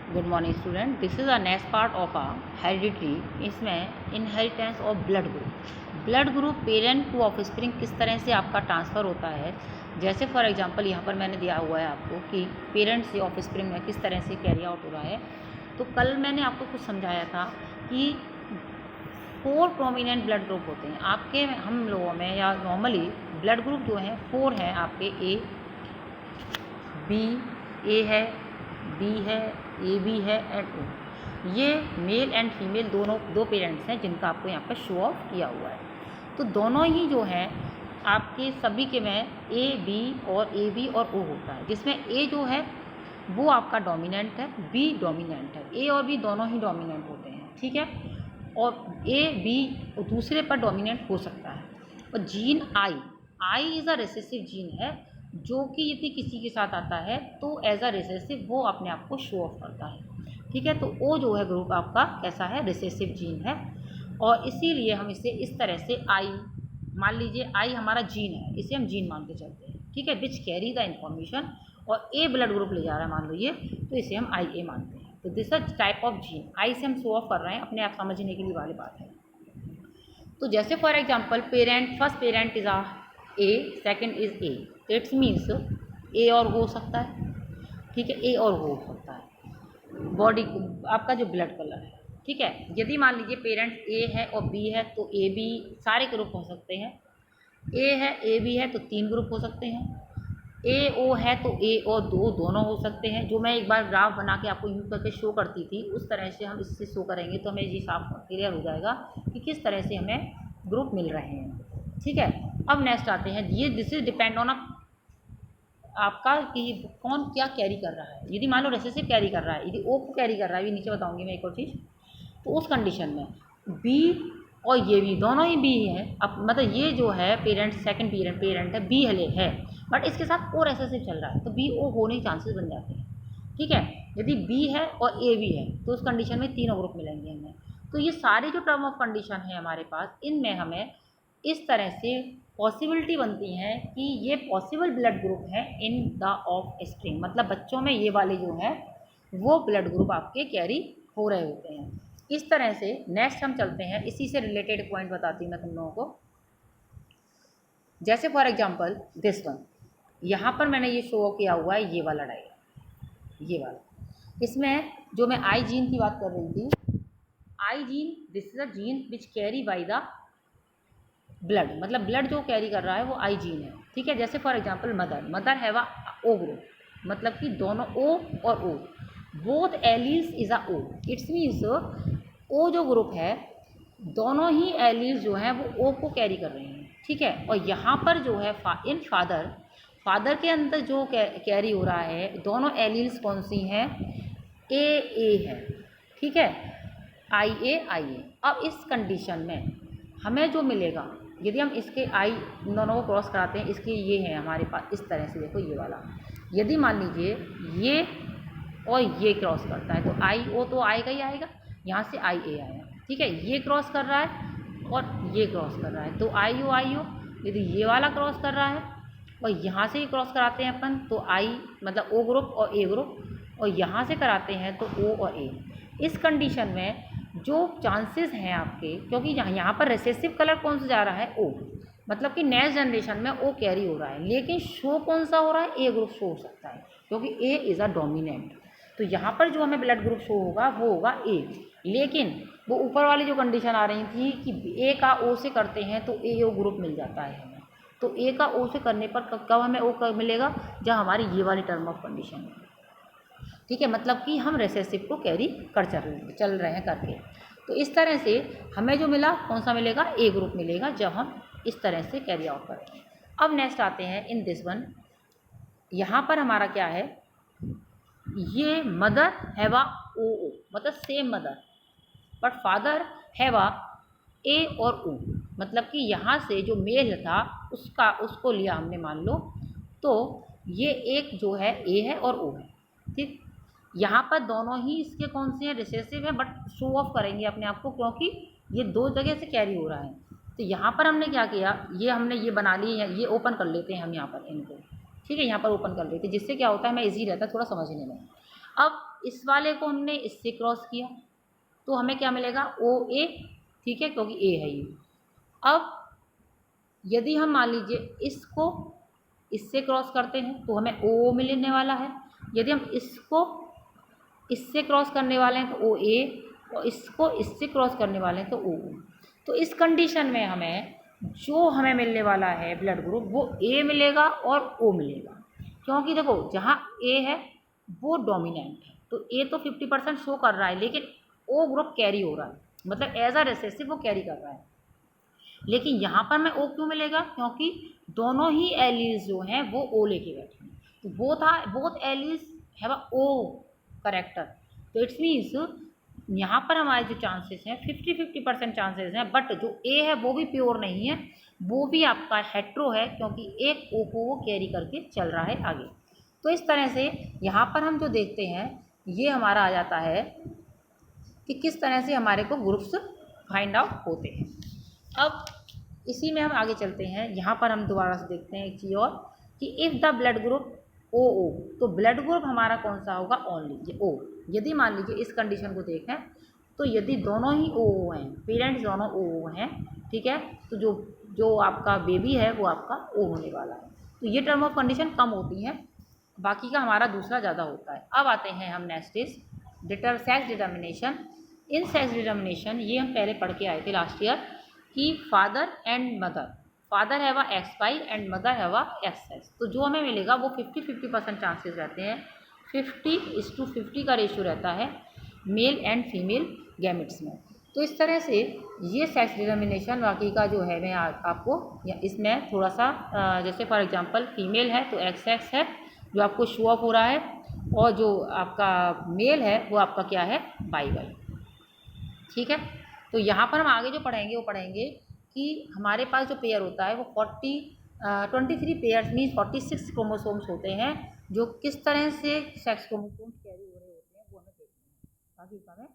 Good morning student, this is a next part of a heredity. इसमें inheritance of blood group parent to offspring किस तरह से आपका transfer होता है। जैसे फॉर एग्जांपल यहाँ पर मैंने दिया हुआ है आपको कि पेरेंट से ऑफस्प्रिंग में किस तरह से कैरी आउट हो रहा है। तो कल मैंने आपको कुछ समझाया था कि 4 प्रोमिनेंट ब्लड ग्रुप होते हैं आपके हम लोगों में, या नॉर्मली ब्लड ग्रुप जो हैं 4 हैं आपके। ए है, बी है, ए बी है एंड ओ। ये मेल एंड फीमेल दोनों दो पेरेंट्स हैं जिनका आपको यहाँ पर शो ऑफ किया हुआ है। तो दोनों ही जो हैं आपके सभी के में ए बी और ओ होता है, जिसमें ए जो है वो आपका डोमिनेंट है, बी डोमिनेंट है। ए और बी दोनों ही डोमिनेंट होते हैं, ठीक है। और ए बी दूसरे पर डोमिनेंट हो सकता है। और gene I is a recessive gene है, जो कि यदि किसी के साथ आता है तो एज अ रिसेसिव वो अपने आप को शो ऑफ करता है, ठीक है। तो ओ जो है ग्रुप आपका कैसा है, रिसेसिव जीन है। और इसीलिए हम इसे इस तरह से आई मान लीजिए, आई हमारा जीन है, इसे हम जीन मान के चलते हैं, ठीक है, विच कैरी द इंफॉर्मेशन। और ए ब्लड ग्रुप ले जा रहा है मान लीजिए, तो इसे हम आई ए मानते हैं। तो this is type of gene, I से हम शो ऑफ कर रहे हैं, अपने आप समझने के लिए वाली बात है। तो जैसे for example parent, first parent is a A, second is A, it's means A और हो सकता है, ठीक है, ए और हो सकता है। बॉडी आपका जो ब्लड कलर है, ठीक है। यदि मान लीजिए पेरेंट्स ए है और बी है तो ए बी सारे ग्रुप हो सकते हैं। ए है ए बी है तो 3 ग्रुप हो सकते हैं। ए ओ है तो ए और दो दोनों हो सकते हैं। जो मैं एक बार ग्राफ बना के आपको यूँ करके शो करती थी, उस तरह से हम इससे शो करेंगे तो हमें ये साफ क्लियर हो जाएगा कि किस तरह से हमें ग्रुप मिल रहे हैं, ठीक है। अब नेक्स्ट आते हैं, ये दिस इज डिपेंड ऑन आपका कि कौन क्या कैरी कर रहा है। यदि मान लो रिसेसिव कैरी कर रहा है, यदि ओ को कैरी कर रहा है, ये नीचे बताऊंगी मैं एक और चीज़। तो उस कंडीशन में बी और ये भी दोनों ही बी हैं। अब मतलब ये जो है पेरेंट, सेकंड पेरेंट है, बी हले है, बट इसके साथ ओ रिसेसिव चल रहा है, तो बी ओ होने के चांसेस बन जाते हैं, ठीक है। यदि बी है और ए भी है तो उस कंडीशन में तीनों ग्रुप मिलेंगे हमें। तो ये सारे जो टर्म ऑफ कंडीशन है हमारे पास, इनमें हमें इस तरह से पॉसिबिलिटी बनती हैं कि ये पॉसिबल ब्लड ग्रुप है इन द ऑफ स्प्रिंग। मतलब बच्चों में ये वाले जो हैं वो ब्लड ग्रुप आपके कैरी हो रहे होते हैं। इस तरह से नेक्स्ट हम चलते हैं, इसी से रिलेटेड पॉइंट बताती हूँ मैं तुम लोगों को। जैसे फॉर एग्जांपल दिस वन, यहाँ पर मैंने ये शो किया हुआ है, ये वाला डायग्राम, ये वाला। इसमें जो मैं आई जीन की बात कर रही थी, आई gene this is a gene which carry by the blood, मतलब ब्लड जो कैरी कर रहा है वो आई जीन है, ठीक है। जैसे for example mother have a O group, मतलब कि दोनों ओ और O, both alleles is a O, it's means O जो ग्रुप है दोनों ही एलील्स जो हैं वो ओ को कैरी कर रहे हैं, ठीक है। और यहाँ पर जो है इन फादर के अंदर जो कैरी हो रहा है, दोनों एलील्स कौन सी हैं, ए है, ठीक है, आई ए। अब इस कंडीशन में हमें जो मिलेगा, यदि हम इसके आई दोनों को क्रॉस कराते हैं, इसके ये है हमारे पास इस तरह से, देखो ये वाला। यदि मान लीजिए ये और ये क्रॉस करता है तो आई ओ तो आएगा ही आएगा, यहाँ से आई ए आया, ठीक है। ये क्रॉस कर रहा है और ये क्रॉस कर रहा है तो आई ओ। यदि ये वाला क्रॉस कर रहा है और यहाँ से ही क्रॉस कराते हैं अपन तो आई मतलब ओ ग्रुप और ए ग्रुप, और यहाँ से कराते हैं तो ओ और ए। इस कंडीशन में जो चांसेस हैं आपके, क्योंकि यहाँ पर रिसेसिव कलर कौन सा जा रहा है, ओ, मतलब कि नेक्स्ट जनरेशन में ओ कैरी हो रहा है, लेकिन शो कौन सा हो रहा है, ए ग्रुप शो हो सकता है क्योंकि ए इज़ अ डोमिनेंट। तो यहाँ पर जो हमें ब्लड ग्रुप शो होगा वो होगा ए। लेकिन वो ऊपर वाली जो कंडीशन आ रही थी कि ए का ओ से करते हैं तो ए ओ ग्रुप मिल जाता है हमें, तो ए का ओ से करने पर कब हमें ओ कब मिलेगा, जब हमारी ये वाली टर्म ऑफ कंडीशन है, ठीक है। मतलब कि हम रिसेसिव को कैरी कर चल रहे हैं करके। तो इस तरह से हमें जो मिला कौन सा मिलेगा, ए ग्रुप मिलेगा जब हम इस तरह से कैरी आउट करेंगे। अब नेक्स्ट आते हैं इन दिस वन, यहाँ पर हमारा क्या है, ये मदर हैव अ ओ, मतलब same mother, but father have a A और ओ, मतलब कि यहाँ से जो मेल था उसको लिया हमने मान लो, तो ये एक जो है ए है और ओ है, ठीक। यहाँ पर दोनों ही इसके कौन से हैं, रिसेसिव है, बट शो ऑफ करेंगे अपने आप को क्योंकि ये दो जगह से कैरी हो रहा है। तो यहाँ पर हमने क्या किया, ये हमने ये बना ली है, ये ओपन कर लेते हैं हम यहाँ पर इनको, ठीक है, यहाँ पर ओपन कर लेते हैं, जिससे क्या होता है हमें ईजी रहता है थोड़ा समझने में। अब इस वाले को हमने इससे क्रॉस किया तो हमें क्या मिलेगा, ओ ए, ठीक है, क्योंकि ए है ये। अब यदि हम मान लीजिए इसको इससे क्रॉस करते हैं तो हमें ओ मिलने वाला है। यदि हम इसको इससे क्रॉस करने वाले हैं तो ओ ए, और इसको इससे क्रॉस करने वाले हैं तो ओ। तो इस कंडीशन में हमें जो हमें मिलने वाला है ब्लड ग्रुप वो ए मिलेगा और ओ मिलेगा, क्योंकि देखो जहाँ ए है वो डोमिनेंट है तो ए तो 50% शो कर रहा है, लेकिन ओ ग्रुप कैरी हो रहा है, मतलब एज अ रिसेसिव वो कैरी कर रहा है। लेकिन यहाँ पर हमें ओ क्यों मिलेगा, क्योंकि दोनों ही एलील्स जो हैं वो ओ लेके बैठे हैं, तो both alleles have a O character. तो इट्स मीन्स यहाँ पर हमारे जो चांसेस हैं 50-50% चांसेस हैं, बट जो ए है वो भी प्योर नहीं है, वो भी आपका हेट्रो है, क्योंकि एक ओ को वो कैरी करके चल रहा है आगे। तो इस तरह से यहाँ पर हम जो देखते हैं ये हमारा आ जाता है कि किस तरह से हमारे को ग्रुप्स फाइंड आउट होते हैं। अब इसी में हम आगे चलते हैं, यहाँ पर हम दोबारा से देखते हैं एक चीज़ और कि if the blood group O O, तो ब्लड ग्रुप हमारा कौन सा होगा, ओनली ये ओ। यदि मान लीजिए इस कंडीशन को देखें तो यदि दोनों ही ओ हैं, पेरेंट्स दोनों ओ हैं, ठीक है, तो जो जो आपका बेबी है वो आपका ओ होने वाला है। तो ये टर्म ऑफ कंडीशन कम होती हैं, बाकी का हमारा दूसरा ज़्यादा होता है। अब आते हैं हम next is sex determination. In sex determination ये हम पहले पढ़ के आए थे लास्ट ईयर कि father and mother, father have a XY and mother have a XX, तो जो हमें मिलेगा वो 50-50% चांसेस रहते हैं, 50:50 का रेशियो रहता है मेल एंड फीमेल गैमेट्स में। तो इस तरह से ये सेक्स डिटर्मिनेशन बाकी का जो है मैं आपको इसमें थोड़ा सा जैसे फॉर एग्जांपल फीमेल है तो XX है जो आपको शो ऑफ हो रहा है, और जो आपका मेल है वो आपका क्या है, YY, ठीक है। तो यहाँ पर हम आगे जो पढ़ेंगे वो पढ़ेंगे कि हमारे पास जो पेयर होता है वो 23 पेयर्स मीन्स 46 क्रोमोसोम्स होते हैं, जो किस तरह से सेक्स क्रोमोसोम्स कैरी हो रहे होते हैं वो हमें देखना है, बाकी का मैं